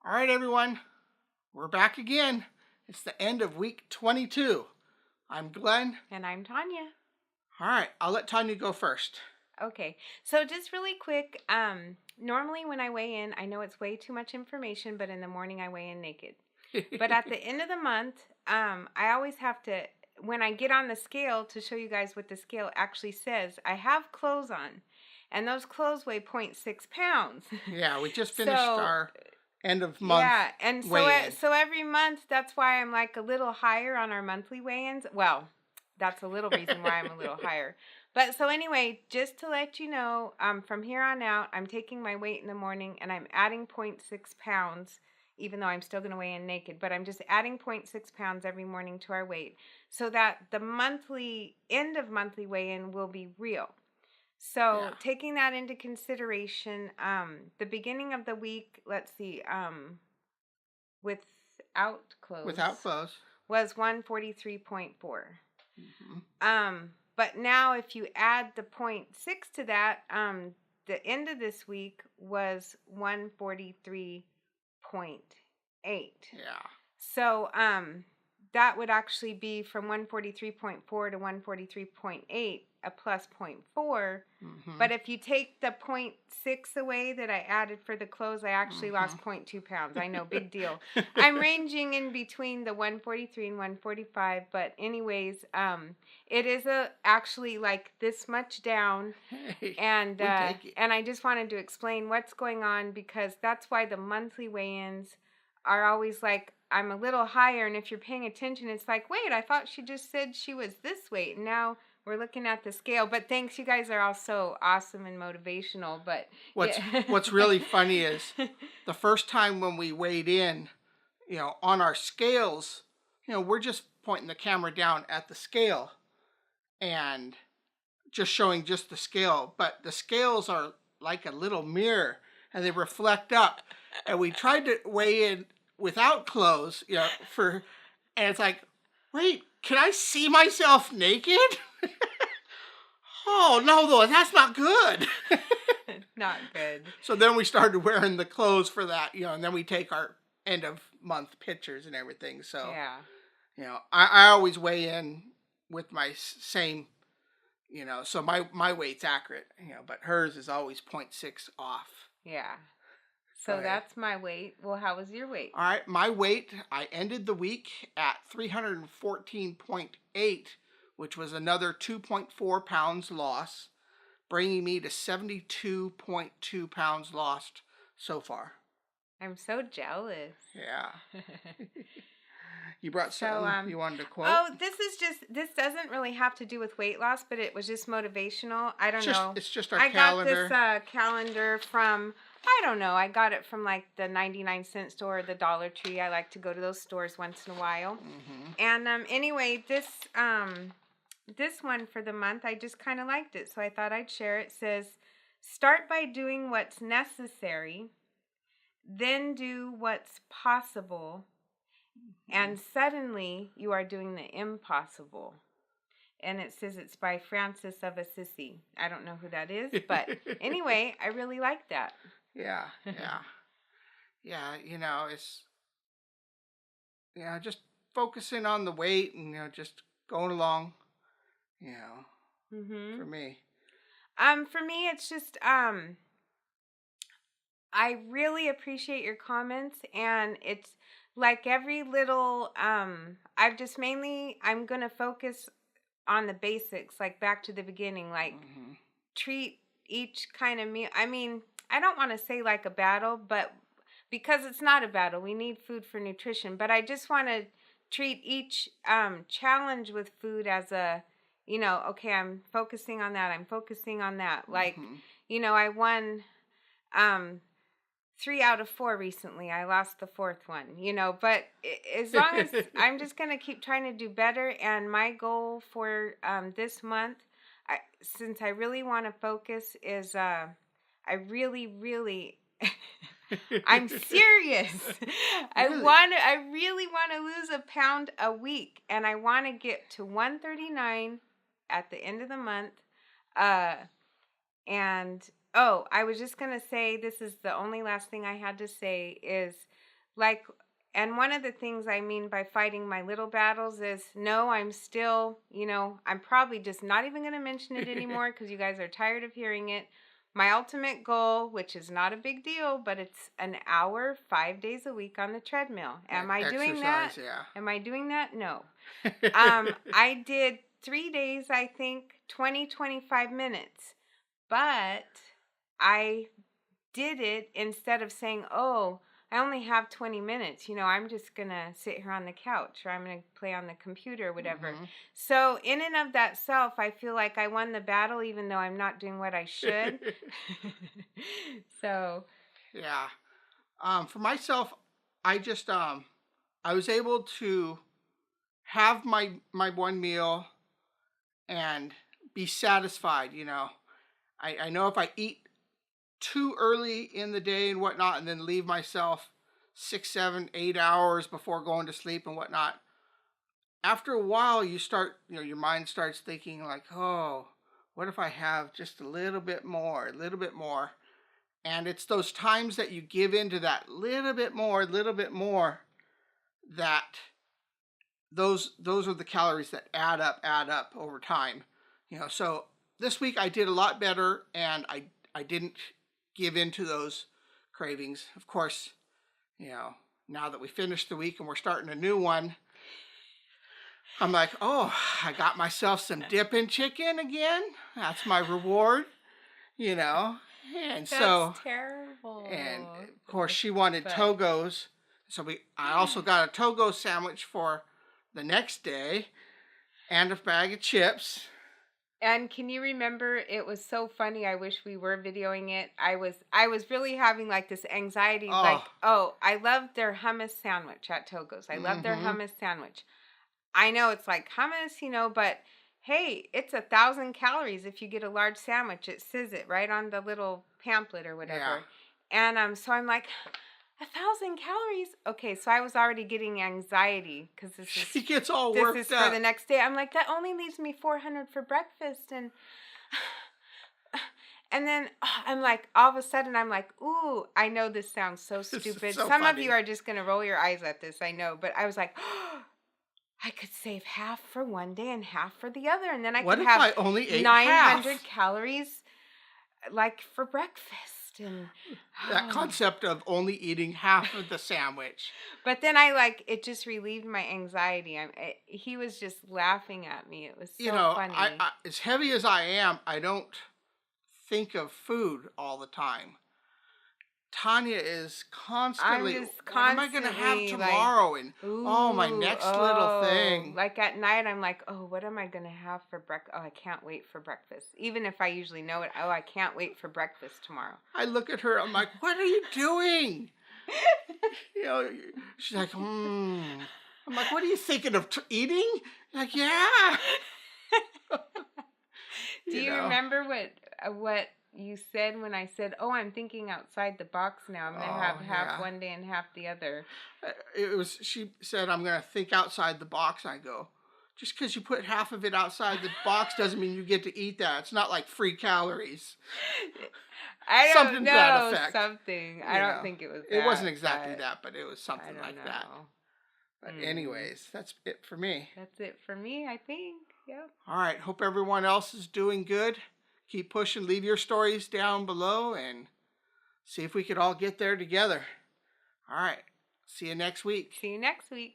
All right, everyone. We're back again. It's the end of week 22. I'm Glenn. And I'm Tonya. All right, I'll let Tonya go first. Okay, so just really quick, normally when I weigh in, I know it's way too much information, but in the morning I weigh in naked. But at the end of the month, I always have to, when I get on the scale to show you guys what the scale actually says, I have clothes on, and those clothes weigh 0.6 pounds. Yeah, we just finished our end of month and weigh-in. so every month, that's why I'm like a little higher on our monthly weigh-ins. Well, that's a little reason why I'm a little higher. But so anyway, just to let you know, from here on out, I'm taking my weight in the morning and I'm adding 0.6 pounds, even though I'm still going to weigh in naked. But I'm just adding 0.6 pounds every morning to our weight so that the end of monthly weigh-in will be real. So taking that into consideration, the beginning of the week, let's see, without clothes was 143.4. But now if you add the 0.6 to that, the end of this week was 143.8. Yeah. So that would actually be from 143.4 to 143.8, a plus 0.4. But if you take the 0.6 away that I added for the clothes, I actually lost 0.2 pounds. I know, big deal. I'm ranging in between the 143 and 145, but anyways, it is actually like this much down. And I just wanted to explain what's going on because that's why the monthly weigh-ins are always like, I'm a little higher, and if you're paying attention, it's like, wait, I thought she just said she was this weight, and now we're looking at the scale. But thanks, you guys are all so awesome and motivational. But what's really funny is the first time when we weighed in, on our scales, we're just pointing the camera down at the scale and just showing just the scale, but the scales are like a little mirror and they reflect up. And we tried to weigh in without clothes, and it's like, wait, can I see myself naked? Oh, no, though, that's not good. Not good. So then we started wearing the clothes for that, and then we take our end of month pictures and everything. So, I always weigh in with my same, so my weight's accurate, but hers is always 0.6 off. Yeah. So that's my weight. Well, how was your weight? All right, my weight, I ended the week at 314.8, which was another 2.4 pounds loss, bringing me to 72.2 pounds lost so far. I'm so jealous. Yeah. You brought something you wanted to quote? Oh, this doesn't really have to do with weight loss, but it was just motivational. I don't know. It's just our calendar. I got this calendar from, I don't know, I got it from like the 99-cent store or the Dollar Tree. I like to go to those stores once in a while. And anyway, this one for the month, I just kind of liked it, so I thought I'd share it. It says, start by doing what's necessary, then do what's possible, and suddenly you are doing the impossible. And it says it's by Francis of Assisi. I don't know who that is, but anyway, I really like that. Yeah. It's just focusing on the weight and just going along. For me. For me, it's just I really appreciate your comments, and it's like every little I'm gonna focus on the basics, like back to the beginning, like treat each kind of meal. I mean, I don't want to say like a battle, but because it's not a battle, we need food for nutrition, but I just want to treat each challenge with food as a, okay, I'm focusing on that. Like, I won 3 out of 4 recently. I lost the 4th one, but as long as I'm just going to keep trying to do better. And my goal for this month, since I really want to focus, is I really I'm serious. Really? I really want to lose a pound a week, and I want to get to 139 at the end of the month. And I was just going to say, this is the only last thing I had to say, is like, and one of the things I mean by fighting my little battles is, no, I'm still, I'm probably just not even going to mention it anymore because you guys are tired of hearing it. My ultimate goal, which is not a big deal, but it's an hour, 5 days a week on the treadmill. Am I doing that? Yeah. Am I doing that? No. I did 3 days, I think, 25 minutes. But I did it instead of saying, oh, I only have 20 minutes. I'm just going to sit here on the couch or I'm going to play on the computer or whatever. Mm-hmm. So in and of that self, I feel like I won the battle even though I'm not doing what I should. So. Yeah. For myself, I just, I was able to have my one meal and be satisfied, I know if I eat too early in the day and whatnot, and then leave myself 6, 7, 8 hours before going to sleep and whatnot, after a while you start, your mind starts thinking like, oh, what if I have just a little bit more, and it's those times that you give into that little bit more, that those are the calories that add up over time, so this week I did a lot better, and I didn't give into those cravings. Of course, now that we finished the week and we're starting a new one, I'm like, oh, I got myself some dipping chicken again. That's my reward, and That's so terrible. And of course, she wanted Togos, so I also got a Togo sandwich for the next day, and a bag of chips. And can you remember, it was so funny, I wish we were videoing it. I was really having like this anxiety, like, oh, I love their hummus sandwich at Togo's. I love their hummus sandwich. I know it's like hummus, but hey, it's 1,000 calories if you get a large sandwich. It says it right on the little pamphlet or whatever. Yeah. And so I'm like, 1,000 calories? Okay, so I was already getting anxiety because she gets all worked up. This is for the next day. I'm like, that only leaves me 400 for breakfast, and then I'm like, all of a sudden I'm like, ooh, I know this sounds so stupid. So Some funny. of you are just gonna roll your eyes at this, I know, but I was like, I could save half for one day and half for the other, and then I could have I only ate 900 half? Calories, like for breakfast. And that concept of only eating half of the sandwich. But then it just relieved my anxiety. He was just laughing at me. It was so funny. I, as heavy as I am, I don't think of food all the time. Tonya is constantly, what am I going to have tomorrow? My next little thing. Like at night, I'm like, oh, what am I going to have for breakfast? Oh, I can't wait for breakfast. Even if I usually know it, I can't wait for breakfast tomorrow. I look at her, I'm like, what are you doing? She's like, I'm like, what are you thinking of eating? Like, yeah. Do you remember what you said when I said, oh, I'm thinking outside the box now. I'm going to have half one day and half the other. She said, I'm going to think outside the box. I go, just because you put half of it outside the box doesn't mean you get to eat that. It's not like free calories. I don't something know. To that effect. Something. I don't think it was that. It wasn't exactly that, but it was something like that. But anyways, that's it for me. That's it for me, I think. Yep. All right. Hope everyone else is doing good. Keep pushing. Leave your stories down below and see if we could all get there together. All right. See you next week. See you next week.